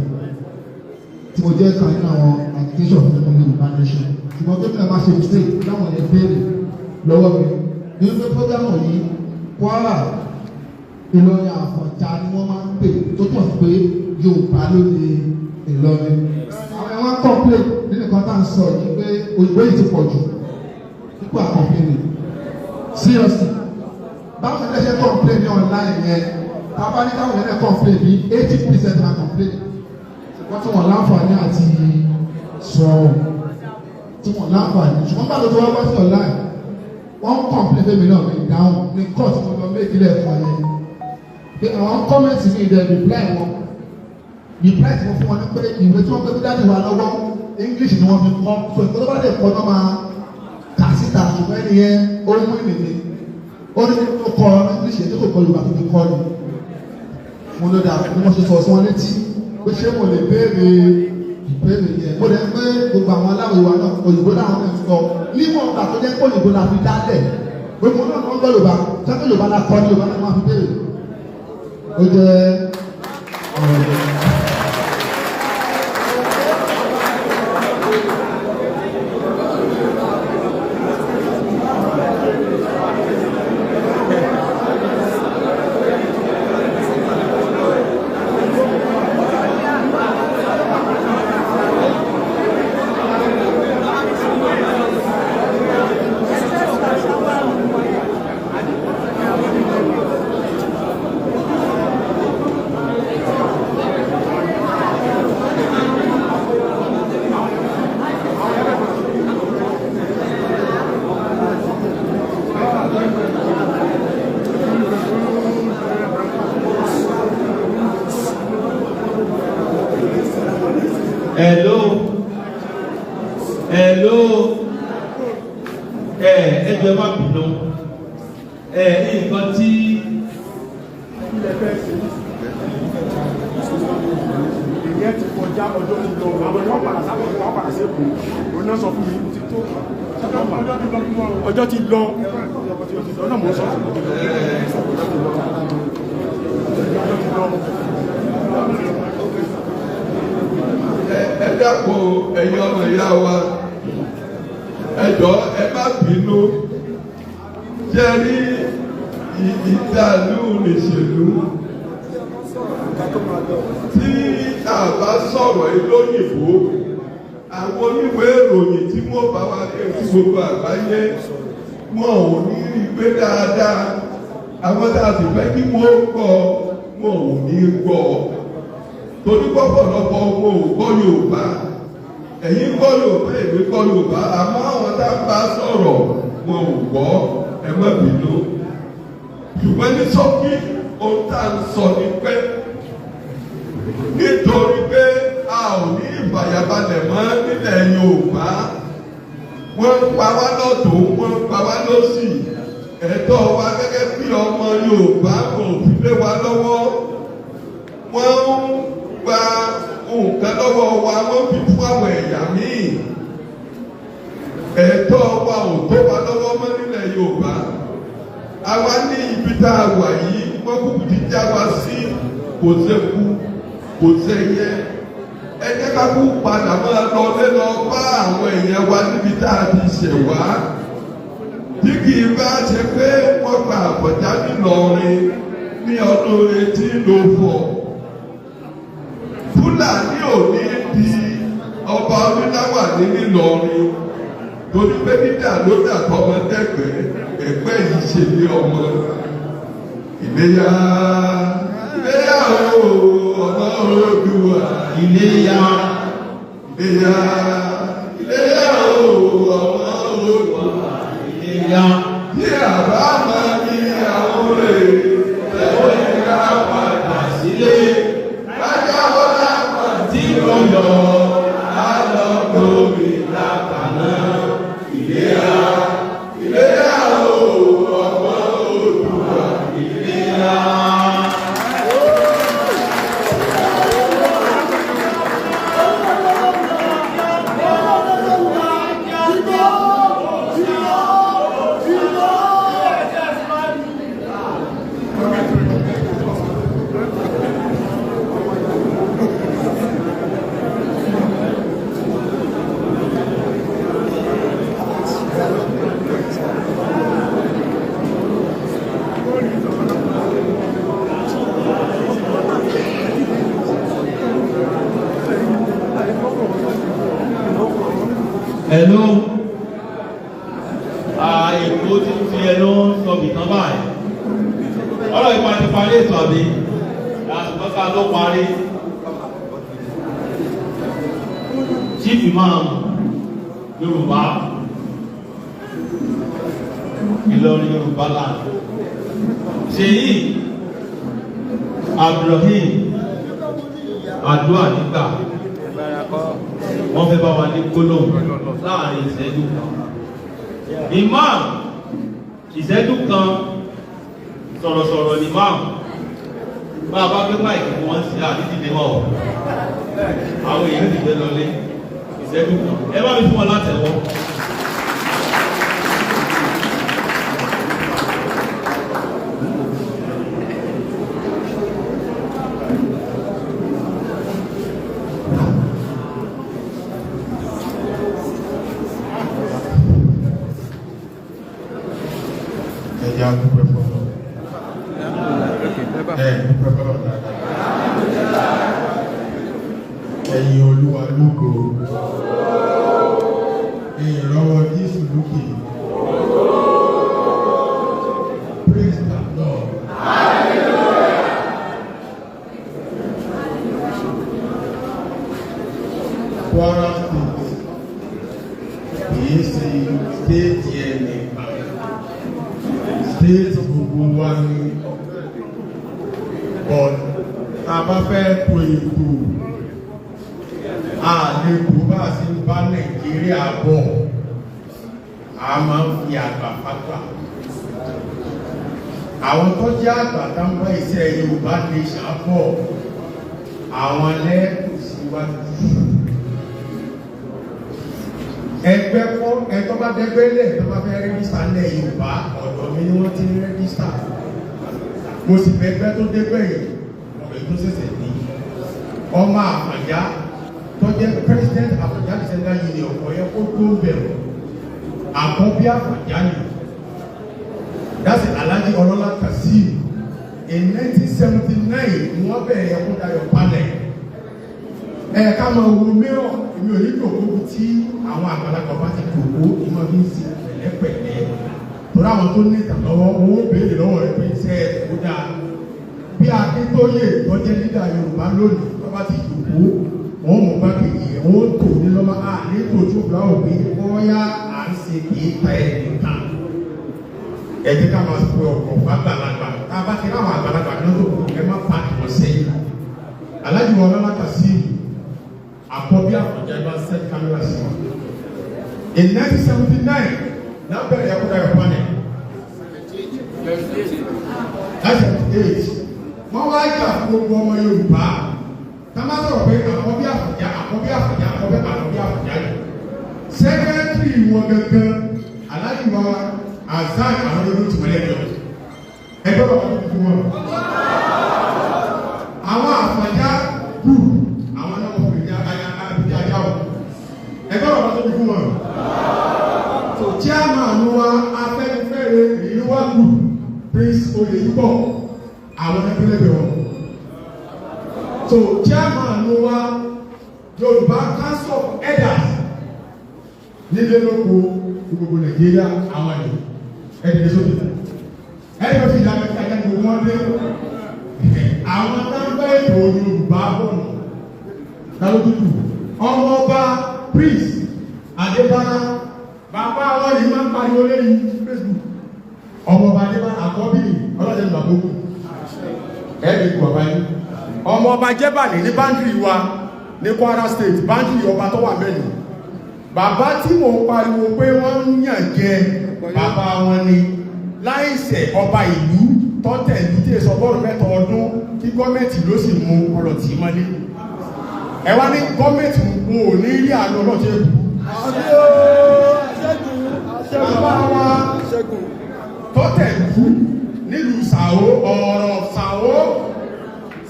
tí mo jẹ́ kan nínú àwọn agitation fún ọmọ Yorùbá nation ṣùgbọ́n tó kílẹ̀ má ṣe mistake láwọn yẹn béèrè lọ́wọ́ mi nínú pé programu yìí Kwara Ìlọrin Àfọ̀njá ni wọ́n máa ń pè tó tọ̀ sí pé Yorùbá ló ní Ìlọrin àwọn ẹ̀wọ̀n complain nínú kan tá à ń sọ yìí pé òyìnbó yìí ti pọ̀ jù nípò àkọ́pẹ́ni seriously báwọn ẹlẹ́sẹ̀ complain ní online yẹn tábà ní káwọn ẹlẹ́sẹ̀ complain bí 80% máa complain wọ́n tún wọ́n láǹfààní àti sọ̀rọ̀ tí wọ́n láǹfààní ṣùgbọ́n bá lóṣù wọ́n bá sí online wọ́n ń complain fẹ́mi náà ní ìdáhùn ní court mo lọ méjì lẹ́ẹ̀kan yẹn pé àwọn comment ní ìdẹ reply wọn reply tí wọ́n fún wọn ní pé ìwé tí wọ́n gbé dáàbò wà lọ́wọ́ English ni wọ́n fi kọ́ so ìkọ́tọ́ bá lè kọ́ náà máa kà síta ṣùgbọ́n ẹni yẹn ó mú ìnìyí ó ní kó kọ́ English yẹn tó kò kọ́ Yorùbá tó fi kọ́ ni mo ló dà bí wọ́n ṣe sọ sí wọn létí pé ṣé mo lè béèrè ìbéèrè yẹn mo lè pé gbogbo àwọn aláwọ̀ ìwà náà òyìnbó náà wọ́n ń sọ níwọ̀n ìgbà tó jẹ́ pé òyìnbó la fi dálẹ̀ gbogbo náà wọ́n gbọ́ Yorùbá sẹ́kọ̀ Yorùbá la kọ́ ní Yorùbá náà wọ́n fi béèrè ó jẹ́ ọ̀rọ̀ yẹn. ẹgbẹ́ má bínú nǹkan tí ìyẹn ti kọjá ọjọ́ ti lọ àwọn ìwọ̀n padà sábẹ̀ wọ́n padà sí èkó òun náà sọ fún mi ti tó ọjọ́ ti lọ ọ̀nà mọ̀ sọ fún mi ẹ dákun ẹ̀yin ọmọ ìyá wa ẹ jọ̀ọ́ ẹ má bínú jẹ́ rí ìdàlú nìṣèlú tí a bá sọ̀rọ̀ ìlóyìnbó àwọn oníwèé ìròyìn tí wọ́n bá wá ké sí gbogbo àgbáyé wọn ò ní rí gbé dáadáa àwọn tá a sì fẹ́ kí wọ́n gbọ́ wọn ò ní gbọ́ torí pọ̀pọ̀lọpọ̀ wọn ò gbọ́ Yorùbá ẹ̀yin gbọ́ Yorùbá èmi gbọ́ Yorùbá àmọ́ àwọn tá a bá sọ̀rọ̀ wọn ò gbọ́ ẹ má bínú ṣùgbọ́n ní ṣókí ohun tá a ń sọ ni pé nítorí pé a ò ní ìfàyàbalẹ̀ mọ́ nílẹ̀ Yorùbá wọ́n ń pa wá lọ́tún wọ́n ń pa wá lọ́sì ẹ̀tọ́ wa gẹ́gẹ́ bí ọmọ Yorùbá kò fi lé wa lọ́wọ́ wọ́n ń gba nǹkan lọ́wọ́ wa wọ́n fi fún àwọn ẹ̀yà míì ẹ̀tọ́ wa ò tó wa lọ́wọ́ mọ́ nílẹ̀ Yorùbá àwa ní ibi tá a wà yìí wọ́n kúkú ti já wa sí kò sẹ́kù kò sẹ́yẹ ẹ jẹ́ ká kú padà máa lọ lé lọ bá àwọn èèyàn wa níbi tá a ti ṣẹ̀ wá tí kì í bá ṣe pé wọ́n gba Àfọ̀njá n'Ílọrin ní ọdún 1804 Fúlàní ò ní di ọba oníláwà ní n'Ílọrin torí pé dídà ló dà tọmọ dẹgbẹ ẹgbẹ́ yìí ṣe ní ọmọ Iléyá Iléyá o ọmọ Oòduà Iléyá Iléyá Iléyá o ọmọ Oòduà Iléyá tí àbá máa ní àwọn rẹ̀ tẹ̀wé ká padà sílé lájà wọ́n lápá tí ó yọ á lọ gbòmí lápàná Iléyá Iléyá o ọmọ Oòduà Iléyá. Hello. Èkó ti fi ẹnu sọ bìtán báyìí. Ọ̀rọ̀ ìpa ti parí ètò àbí? Àtùkọ́ká ló parí. Chief Imam Yoruba Ilorin Yoruba land. Ṣèyí Abdulrahim Adua nígbà. Wọ́n fẹ́ bá wa ní gbólóhùn láàrin ìṣẹ́jú kan. Imam ìṣẹ́jú kan sọ̀rọ̀sọ̀rọ̀ ni imam bá a bá gbé máìkì fún wọn sí àdídìdé mọ́ àwọn èèyàn ti gbé lọlé ìṣẹ́jú kan ẹ bá mi fún wọn látẹ̀wọ́. ẹ̀yà dúpẹ́ fọ́lọ́ dúpẹ́ fọ́lọ́ dáadáa ẹ̀yin Olúwa lógo ẹ̀yin lọ́wọ́ Jésù lókè praise the Lord. Kwara State kìí ṣe state yẹn nìkan state gbogbo wa ní ọ̀nà tá a bá fẹ́ tó ètò àlejò bá sí bá Nàìjíríà bọ̀ a máa ń fi àgbà fàgbà àwọn tó jẹ́ àgbà tá ń bá iṣẹ́ Yorùbá nation bọ̀ àwọn lẹ́kùn síwájú ẹgbẹ́ kọ́ ẹ̀tọ́ bá dẹ́gbẹ́lẹ̀ tó bá fẹ́ rẹ́gísítà lẹ̀ Yorùbá ọ̀dọ̀ mi ni wọ́n ti ń rẹ́gísítà mo sì fẹ́ gbẹ́ tó dẹ́gbẹ́ yìí ọ̀rẹ́ tó ṣẹ̀ṣẹ̀ ní ọmọ Àfọ̀njá tó jẹ́ president Àfọ̀njá Central Union ọ̀pọ̀ yẹ kó tó bẹ̀rù àkọ́bí Àfọ̀njá ni that's Alhaji Ọlọ́lá Kazeem in 1979 ni wọ́n bẹ̀rẹ̀ ẹ̀kọ́ dayọ̀ panel ká máa wo mìíràn èmi ò ní tòkó tí àwọn àgbàlagbà bá ti tòkó ìmọ̀ bí ń ṣe pẹ̀lẹ́pẹ̀lẹ́ torí àwọn tó ní ìtàn lọ́wọ́ owó béèrè lọ́wọ́ rẹ̀ pé iṣẹ́ ẹ̀kọ́ dáa bí Akíntóyè tọ́jẹ́ lídà Yorùbá lónìí tó bá ti tòkó wọ́n mọ̀ bá kejì ẹ̀ wọ́n tò ní lọ́mọ ní tòjú fúláwọ̀ pé bọ́yá à ń ṣe kì í ta ẹ̀ nìkan ẹ jẹ́ ká máa sọ ọ̀pọ̀ àgbàlagbà tá a bá ti ráwọn àgbàlagbà náà tó kù ẹ má pàdé wọn sẹ́yìn Alhaji Ọlọ́lá Kazeem àkọ́bí Àfọ̀njá bá set camera sí wọn. In 1979 náà bẹ̀rẹ̀ ẹ̀kọ́ dayọ̀ panel. That's 78. Wọ́n wá jà gbogbo ọmọ Yorùbá. Tá a máa sọ̀rọ̀ pé àkọ́bí Àfọ̀njá àkọ́bí Àfọ̀njá àkọ́bí Àfọ̀njá yìí. Sẹ́kẹ́tìrì wọn gangan Alhaji wa Azan àwọn olóòtú mọ́lẹ́jọ́. Ẹgbẹ́ bàbá tó fún wọn. Àwọn Àfọ̀njá group àwọn náà wọ́n fi ẹgbẹ́ ọ̀pá tó bí fún wọn tó chairman wa Afẹ́nifẹ́re ìlúwà group Prince Oyèyíbọ̀ àwọn ẹgbẹ́lẹ́gbẹ̀ wọn tó chairman wa Yorùbá Council of Elders nílé lóko gbogbo Nàìjíríà àwọn ẹ̀dẹ̀ sókè ẹ̀dẹ̀ fi ìdájọ́ ìdájọ́ gbogbo wọn dé àwọn tábà ètò Yorùbá bọ̀nù lálójútù ọmọọba Prince Adébára bàbá wọn yìí máa ń pariwo lẹ́yìn Facebook ọmọọba Adébára àkọ́bí ọlọ́dẹ̀ẹ́nu àbókù ẹ̀ẹ́dẹ̀kù bàbá yìí ọmọọba Jẹ́bàlì ní báńkì wa ní Kwara State báńkì ọba tó wà mẹ́rin bàbá tí mò ń pariwo pé wọ́n ń yàn jẹ bàbá wọn ni láìsẹ̀ ọba ìlú tọ́tẹ̀ ìlú tí èso bọ́ọ̀lù mẹ́ta ọdún kí gọ́ọ̀mẹ̀ntì ló sì mú ọ̀rọ̀ tì mọ́lé ẹ wá ní gọ́ọ̀mẹ̀ntì wọn ò ní rí àná ọlọ́jẹ́ ìlú bàbá wa tọ́tẹ̀ ìlú nílùú Sàó ọ̀rọ̀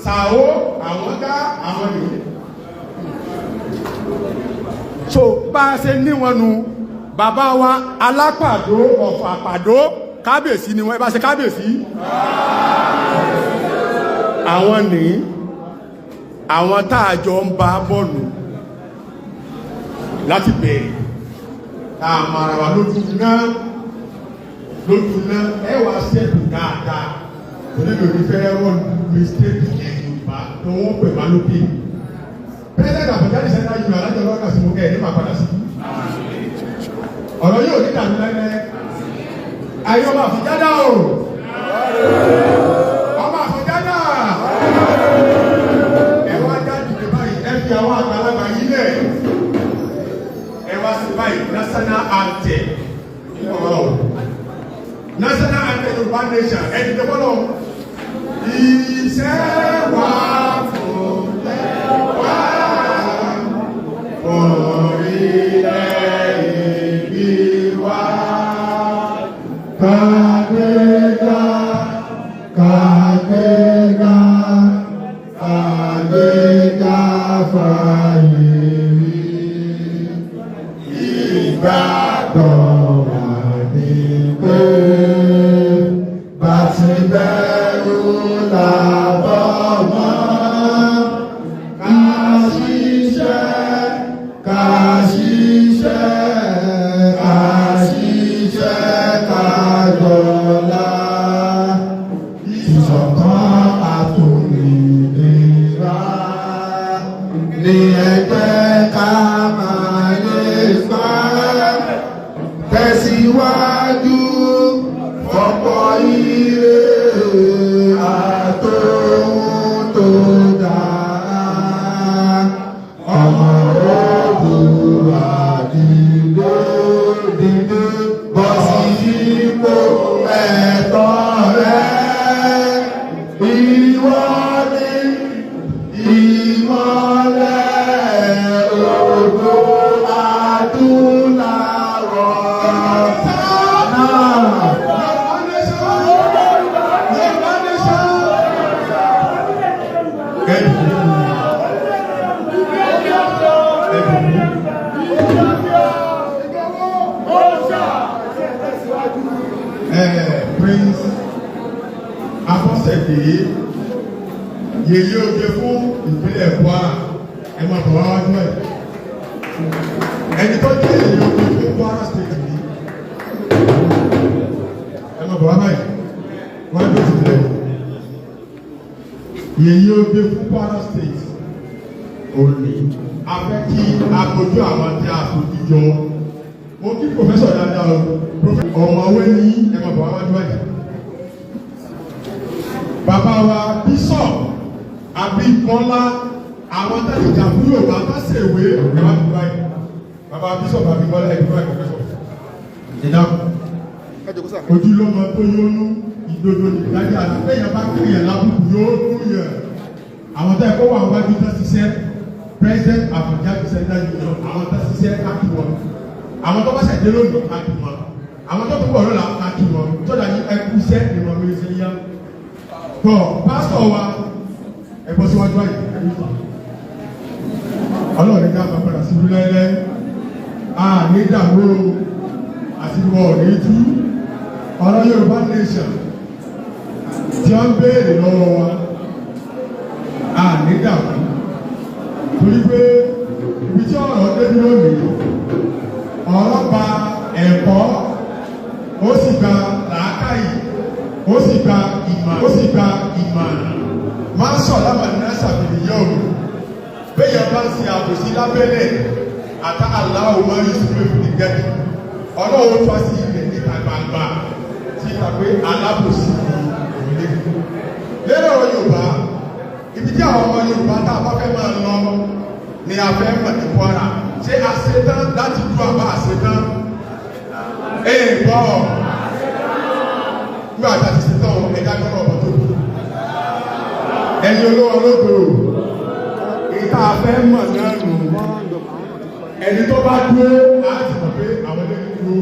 Sàó àwọn dá àwọn ìlú so bá a ṣe ní wọn nu bàbá wa Alápàdó ọ̀fọ̀ àpàdó kábíyèsí ni wọ́n ẹ bá ṣe kábíyèsí àwọn ní àwọn táàjọ ń bá bọ́ọ̀lù láti bẹ̀rẹ̀ tá a mara wa lójú náà ẹ wá ṣẹ́kù dáadáa onílò ìfẹ́ rọ́ọ̀lù mistake ẹ̀ Yorùbá tó wọ́n pè wá lókè. President Àfọ̀njá Central Union alájọ lọ́kà sí mo kẹ́ ẹ̀ ní màá padà sí. Ọ̀rọ̀ yóò ní dàbí lẹ́lẹ́. Ayé ọmọ Àfọ̀njá dá o. Ọmọ Àfọ̀njá dá. Ẹ wá jáde ní báyìí, ẹ fi àwọn àgbàlagbà yìí lẹ̀. Ẹ wá sí báyìí national anthem. National anthem Yorùbá nation ẹ ti dẹ́gbọ́n lọ. Iṣẹ́ wa fún ẹwà orílẹ̀-èdè wa. Kàgbéga, kàgbéga, kàgbéga fàyè rí. Ìgbàgbọ́ wà ní pé bá ti bẹ̀rù làbọ̀ mọ́. Ká ṣiṣẹ́, ká ṣiṣẹ́, ká ṣiṣẹ́, ká dọ̀la. Ìṣọ̀kan àtòmìnira ní ẹgbẹ́ ká máa lè gbà. Tẹ̀síwájú fọ́pọ̀ ire àtòhun tó dáa. Ọmọ Oòduà dìde, dìde bọ́ sí ipò ẹ̀tọ́ rẹ. Ìwọ ni ìmọ́lẹ̀ ògo adúláwọ̀ náà. Prince Abọ́sẹ̀dé yèyé oge fún ìpínlẹ̀ Kwara ẹ máa bọ̀ wá wájú ẹ̀. Ẹni tó jẹ́ yèyé oge fún Kwara state ní ẹ máa bọ̀ wá báyìí wọ́n á gbé ìpínlẹ̀ yèyé oge fún Kwara state òní afẹ́ kí agbójú àwọn tí a fojú jọ. Mo kí pòfẹ́sọ̀ dáadáa o ọ̀mọ̀wé ní ẹ máa bọ̀ wá wájú báyìí. Bàbá wa Bishop Abímbọ́lá àwọn tẹ̀síjà fún Yorùbá bá ṣèwé ẹ wá dùn báyìí. Bàbá Bishop Abímbọ́lá ẹ dùn báyìí pòfẹ́sọ̀. Ìdáhùn ojúlọ́mọ tó yónú ìdodo nìdájọ́ àtúntẹ̀yìn bá kéèyàn lábùkù yóò dún yẹn. Àwọn tẹ̀ kó wà wájú tó ṣiṣẹ́ President Àfọ̀njá Central Union àwọn tó ṣiṣẹ́ káàkiri. Àwọn tó bá ṣẹ̀dé lónìí káàkiri wọn. Àwọn tó kúkọ̀ lọ́la káàkiri wọn. Tọ́jà ní ẹkú iṣẹ́ ìmọ̀ lórí iṣẹ́ yá. Tọ́ pásítọ̀ wa ẹ̀gbọ́n síwájú àyè. Ọlọ́run ká máa padà síbi lẹ́lẹ́. A ní dàgbò àsìkò ọ̀rẹ́ tú. Ọ̀rọ̀ Yorùbá nation tí wọ́n ń béèrè lọ́wọ́ wa. A ní dàgbò. Torí pé ibi tí ọ̀rọ̀ débi lónìí, ọ̀rọ̀ gba ẹ̀kọ́, ó sì gba làákàyè, ó sì gba ìmọ̀ràn. Máa ń sọ̀ lábàá ní àṣàbìlì yóò rò. Béèyàn bá ń ṣe àbòsí lábẹ́lẹ̀ àtà aláwọ̀ máa ń yí sílé fún ìgẹ́dì. Ọlọ́run tó sí ilẹ̀ níta gbangba tí ìta pé alábòsí ni òun lé. Lérò Yorùbá, ibi tí àwọn ọmọ Yorùbá tá a bá fẹ́ máa lọ ni a fẹ́ mọ̀ ní Kwara. Ṣé a ṣetán láti dúró àbá àṣetán? Bọ́ nígbà tá a ti ṣetán ẹ̀dá gbọ́dọ̀ ọ̀bọ̀ tó kù. Ẹni olówó ológo ìta fẹ́ mọ̀ náà nù. Ẹni tó bá dúró láti mọ̀ pé àwọn ẹlẹ́gbẹ̀ẹ́